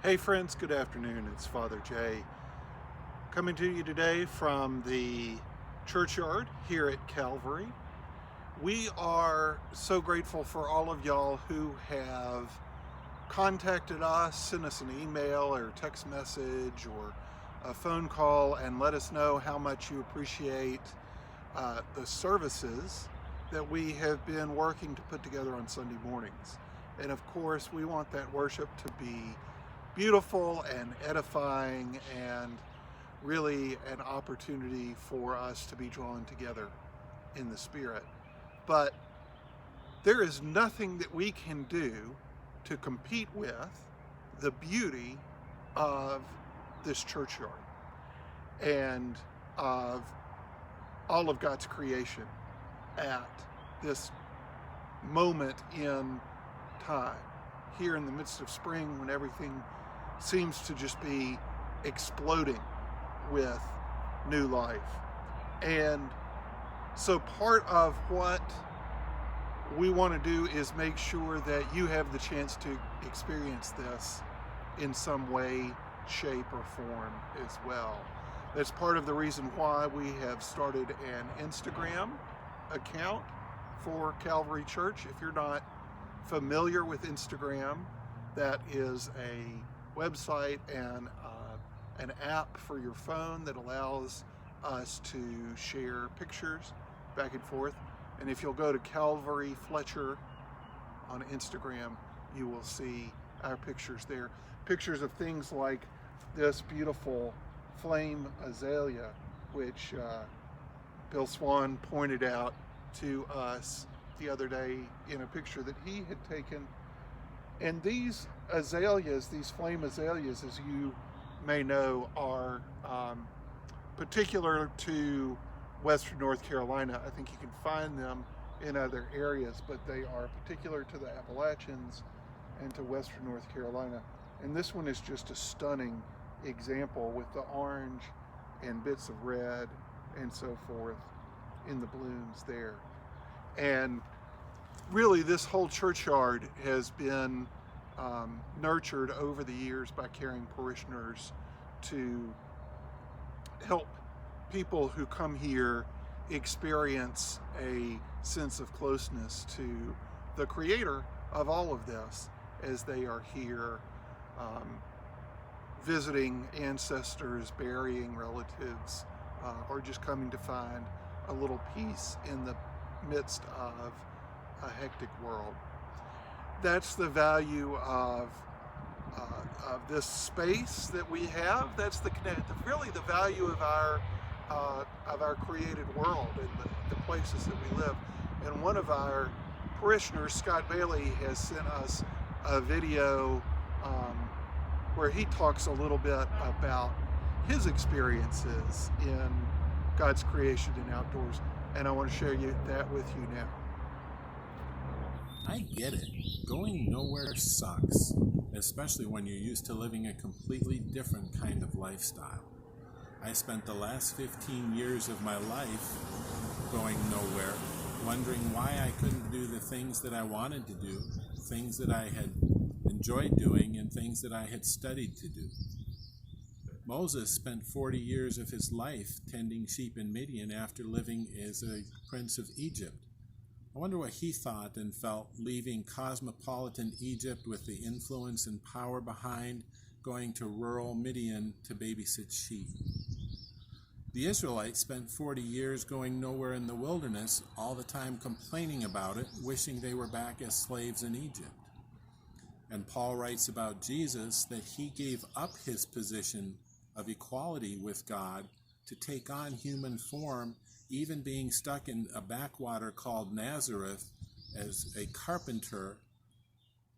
Hey friends, good afternoon. It's Father Jay coming to you today from the churchyard here at Calvary. We are so grateful for all of y'all who have contacted us, sent us an email or text message or a phone call and let us know how much you appreciate the services that we have been working to put together on Sunday mornings. And of course, we want that worship to be beautiful and edifying and really an opportunity for us to be drawn together in the Spirit. But there is nothing that we can do to compete with the beauty of this churchyard and of all of God's creation at this moment in time, here in the midst of spring when everything seems to just be exploding with new life. And so part of what we want to do is make sure that you have the chance to experience this in some way, shape, or form as well. That's part of the reason why we have started an Instagram account for Calvary Church. If you're not familiar with Instagram, that is a website and an app for your phone that allows us to share pictures back and forth. And if you'll go to Calvary Fletcher on Instagram, you will see our pictures there. Pictures of things like this beautiful flame azalea, which Bill Swan pointed out to us the other day in a picture that he had taken. And these azaleas, these flame azaleas, as you may know, are particular to Western North Carolina. I think you can find them in other areas, but they are particular to the Appalachians and to Western North Carolina. And this one is just a stunning example with the orange and bits of red and so forth in the blooms there. And really, this whole churchyard has been nurtured over the years by caring parishioners to help people who come here experience a sense of closeness to the creator of all of this as they are here visiting ancestors, burying relatives, or just coming to find a little peace in the midst of a hectic world. That's the value of this space that we have. That's really the value of our created world and the places that we live. And one of our parishioners, Scott Bailey, has sent us a video where he talks a little bit about his experiences in God's creation and outdoors. And I want to share that with you now. I get it. Going nowhere sucks, especially when you're used to living a completely different kind of lifestyle. I spent the last 15 years of my life going nowhere, wondering why I couldn't do the things that I wanted to do, things that I had enjoyed doing, and things that I had studied to do. Moses spent 40 years of his life tending sheep in Midian after living as a prince of Egypt. I wonder what he thought and felt leaving cosmopolitan Egypt with the influence and power behind, going to rural Midian to babysit sheep. The Israelites spent 40 years going nowhere in the wilderness, all the time complaining about it, wishing they were back as slaves in Egypt. And Paul writes about Jesus that he gave up his position of equality with God to take on human form, even being stuck in a backwater called Nazareth as a carpenter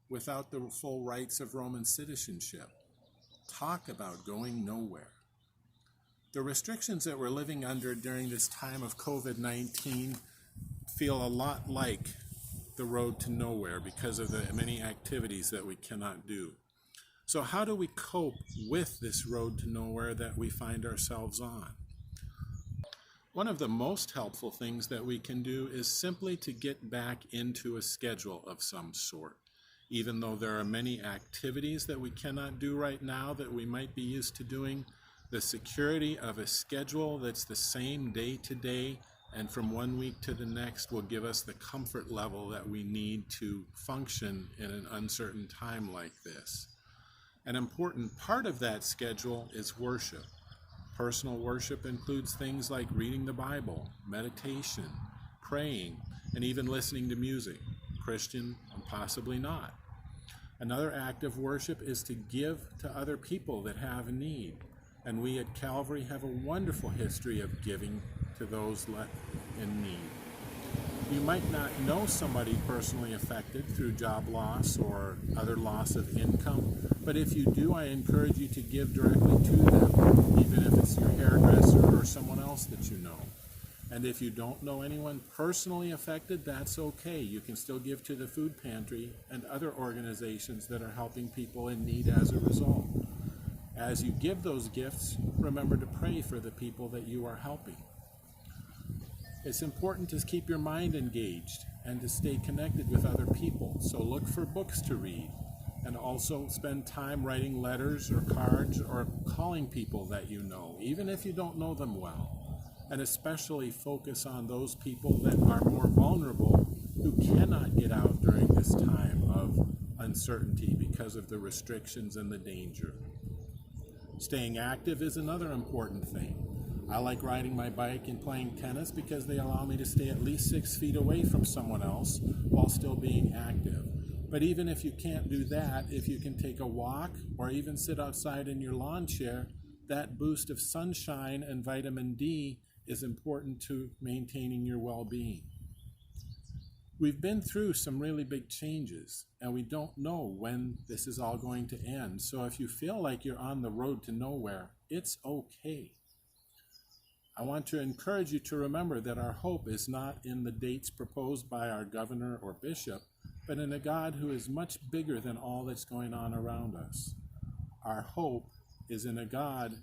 without the full rights of Roman citizenship. Talk about going nowhere. The restrictions that we're living under during this time of COVID-19 feel a lot like the road to nowhere because of the many activities that we cannot do. So how do we cope with this road to nowhere that we find ourselves on? One of the most helpful things that we can do is simply to get back into a schedule of some sort. Even though there are many activities that we cannot do right now that we might be used to doing, the security of a schedule that's the same day to day and from one week to the next will give us the comfort level that we need to function in an uncertain time like this. An important part of that schedule is worship. Personal worship includes things like reading the Bible, meditation, praying, and even listening to music, Christian and possibly not. Another act of worship is to give to other people that have need. And we at Calvary have a wonderful history of giving to those in need. You might not know somebody personally affected through job loss or other loss of income, but if you do, I encourage you to give directly to them, even if it's your hairdresser or someone else that you know. And if you don't know anyone personally affected, that's okay. You can still give to the food pantry and other organizations that are helping people in need as a result. As you give those gifts, remember to pray for the people that you are helping. It's important to keep your mind engaged and to stay connected with other people. So look for books to read and also spend time writing letters or cards or calling people that you know, even if you don't know them well. And especially focus on those people that are more vulnerable who cannot get out during this time of uncertainty because of the restrictions and the danger. Staying active is another important thing. I like riding my bike and playing tennis because they allow me to stay at least 6 feet away from someone else while still being active. But even if you can't do that, if you can take a walk or even sit outside in your lawn chair, that boost of sunshine and vitamin D is important to maintaining your well-being. We've been through some really big changes, and we don't know when this is all going to end. So if you feel like you're on the road to nowhere, it's okay. I want to encourage you to remember that our hope is not in the dates proposed by our governor or bishop, but in a God who is much bigger than all that's going on around us. Our hope is in a God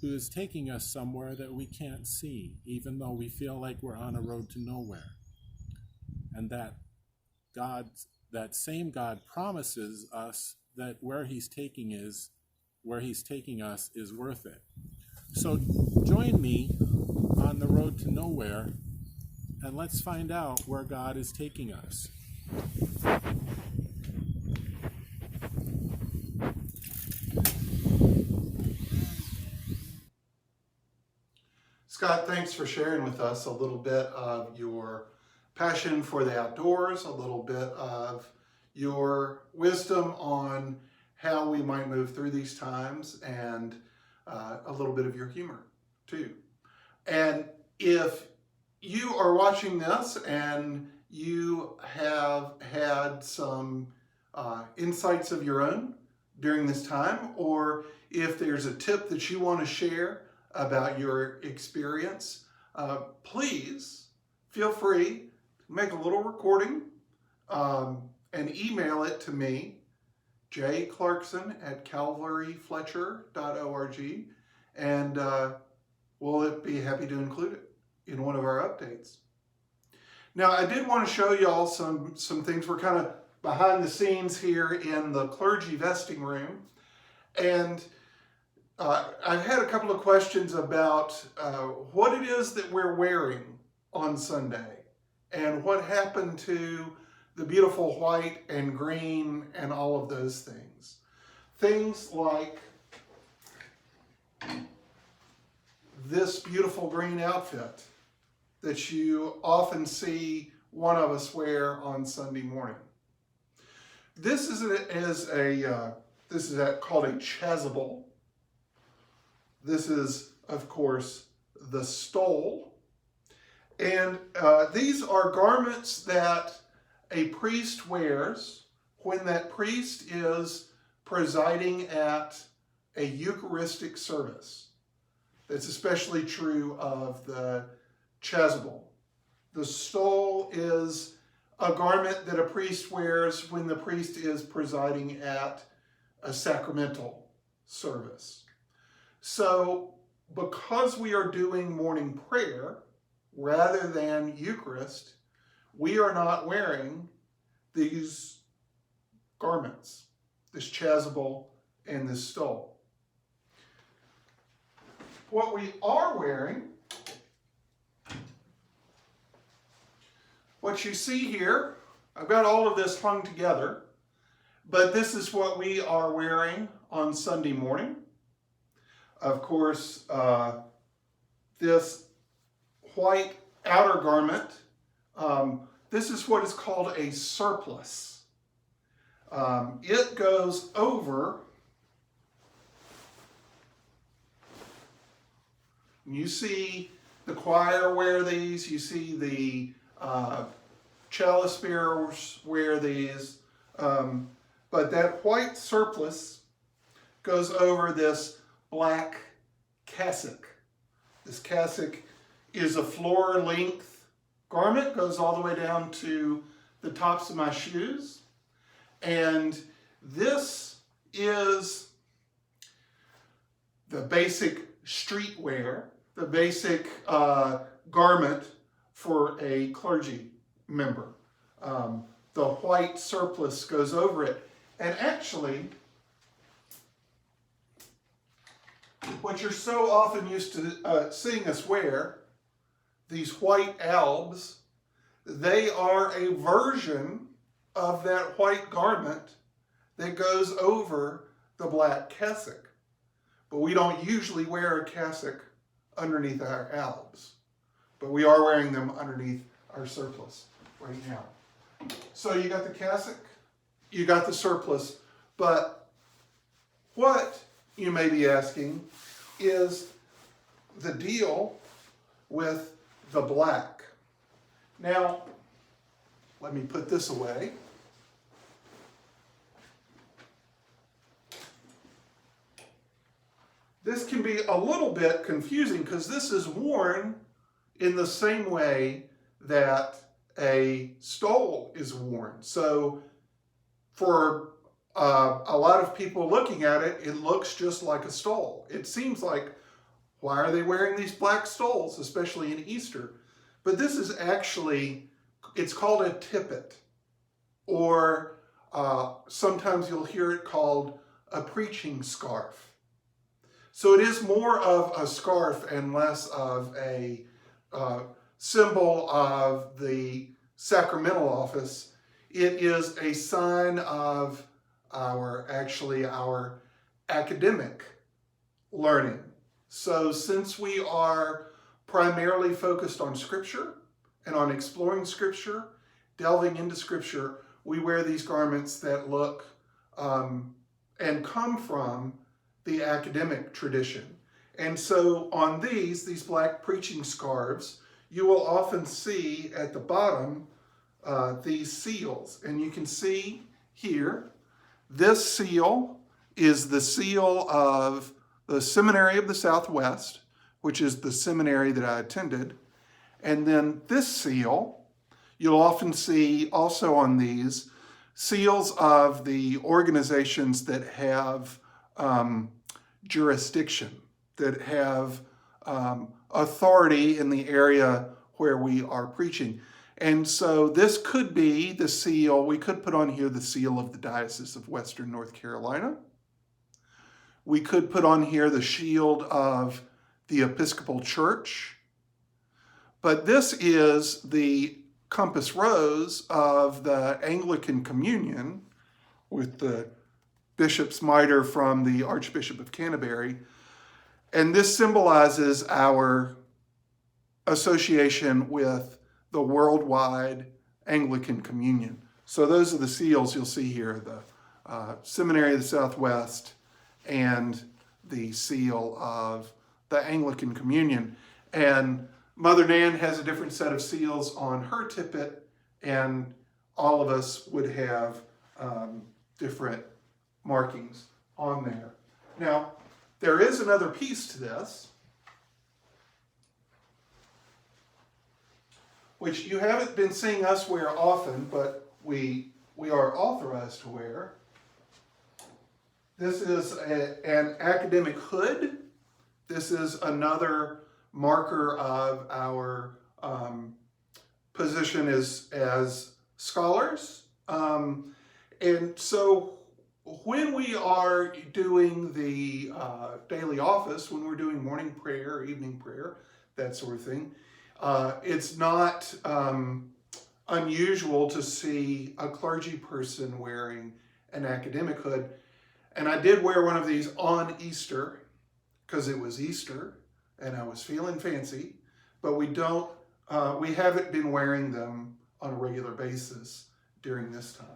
who is taking us somewhere that we can't see, even though we feel like we're on a road to nowhere. And that same God promises us that where he's taking us is worth it. So join me on the road to nowhere, and let's find out where God is taking us. Scott, thanks for sharing with us a little bit of your passion for the outdoors, a little bit of your wisdom on how we might move through these times, and a little bit of your humor too. And if you are watching this and you have had some insights of your own during this time, or if there's a tip that you want to share about your experience, please feel free to make a little recording and email it to me, jclarkson@calvaryfletcher.org, and we'll be happy to include it in one of our updates. Now, I did want to show you all some things. We're kind of behind the scenes here in the clergy vesting room, and I've had a couple of questions about what it is that we're wearing on Sunday and what happened to the beautiful white and green and all of those things. Things like this beautiful green outfit that you often see one of us wear on Sunday morning. This is called a chasuble. This is, of course, the stole. And these are garments that a priest wears when that priest is presiding at a Eucharistic service. That's especially true of the chasuble. The stole is a garment that a priest wears when the priest is presiding at a sacramental service. So, because we are doing morning prayer rather than Eucharist, we are not wearing these garments, this chasuble and this stole. What we are wearing, what you see here, I've got all of this hung together, but this is what we are wearing on Sunday morning. Of course, this white outer garment, this is what is called a surplice. It goes over, you see the choir wear these, you see the chalice bearers wear these, but that white surplice goes over this black cassock. This cassock is a floor-length garment, goes all the way down to the tops of my shoes. And this is the basic streetwear, the basic garment for a clergy member. The white surplice goes over it. And actually, what you're so often used to seeing us wear, these white albs, they are a version of that white garment that goes over the black cassock. But we don't usually wear a cassock underneath our albs. But we are wearing them underneath our surplice right now. So you got the cassock, you got the surplice, but what you may be asking is the deal with the black. Now, let me put this away. This can be a little bit confusing because this is worn in the same way that a stole is worn. So for a lot of people looking at it, it looks just like a stole. It seems like, why are they wearing these black stoles, especially in Easter? But this is actually, it's called a tippet, or sometimes you'll hear it called a preaching scarf. So it is more of a scarf and less of a symbol of the sacramental office. It is a sign of our academic learning. So since we are primarily focused on Scripture and on exploring Scripture, delving into Scripture, we wear these garments that look and come from the academic tradition. And so on these black preaching scarves, you will often see at the bottom these seals. And you can see here, this seal is the seal of the Seminary of the Southwest, which is the seminary that I attended. And then this seal, you'll often see also on these seals of the organizations that have jurisdiction, that have authority in the area where we are preaching. And so this could be the seal, we could put on here the seal of the Diocese of Western North Carolina. We could put on here the shield of the Episcopal Church. But this is the compass rose of the Anglican Communion with the bishop's mitre from the Archbishop of Canterbury. And this symbolizes our association with the worldwide Anglican Communion. So those are the seals you'll see here, the Seminary of the Southwest and the seal of the Anglican Communion. And Mother Nan has a different set of seals on her tippet, and all of us would have different markings on there. Now, there is another piece to this, which you haven't been seeing us wear often, but we are authorized to wear. This is an academic hood. This is another marker of our position as scholars. And so when we are doing the daily office, when we're doing morning prayer, evening prayer, that sort of thing, it's not unusual to see a clergy person wearing an academic hood. And I did wear one of these on Easter because it was Easter and I was feeling fancy, but we haven't been wearing them on a regular basis during this time.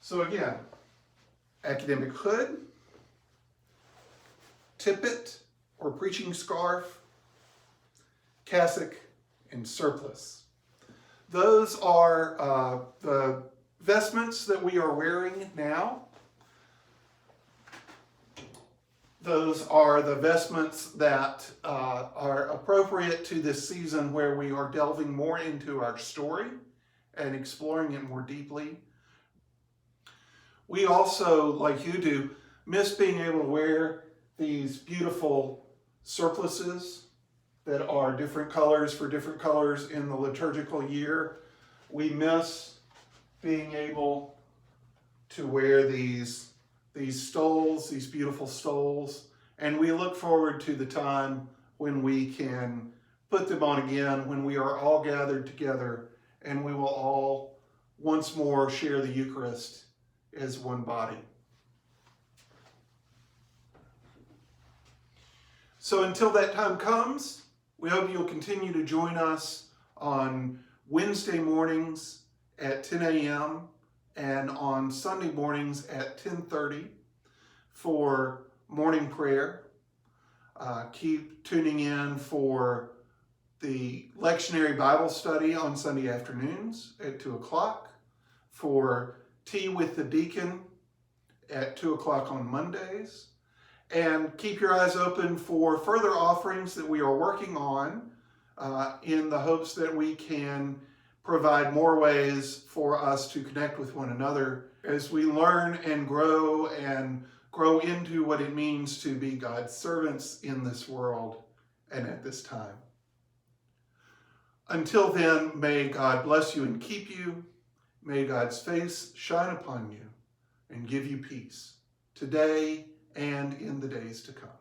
So again, academic hood, tippet or preaching scarf, cassock, and surplice. Those are the vestments that we are wearing now. Those are the vestments that are appropriate to this season where we are delving more into our story and exploring it more deeply. We also, like you do, miss being able to wear these beautiful surplices that are different colors for different colors in the liturgical year. We miss being able to wear these stoles, these beautiful stoles, and we look forward to the time when we can put them on again, when we are all gathered together and we will all once more share the Eucharist as one body. So until that time comes, we hope you'll continue to join us on Wednesday mornings at 10 a.m. and on Sunday mornings at 10:30 for morning prayer. Keep tuning in for the lectionary Bible study on Sunday afternoons at 2 o'clock, for Tea with the Deacon at 2 o'clock on Mondays, and keep your eyes open for further offerings that we are working on in the hopes that we can provide more ways for us to connect with one another as we learn and grow into what it means to be God's servants in this world and at this time. Until then, may God bless you and keep you. May God's face shine upon you and give you peace today and in the days to come.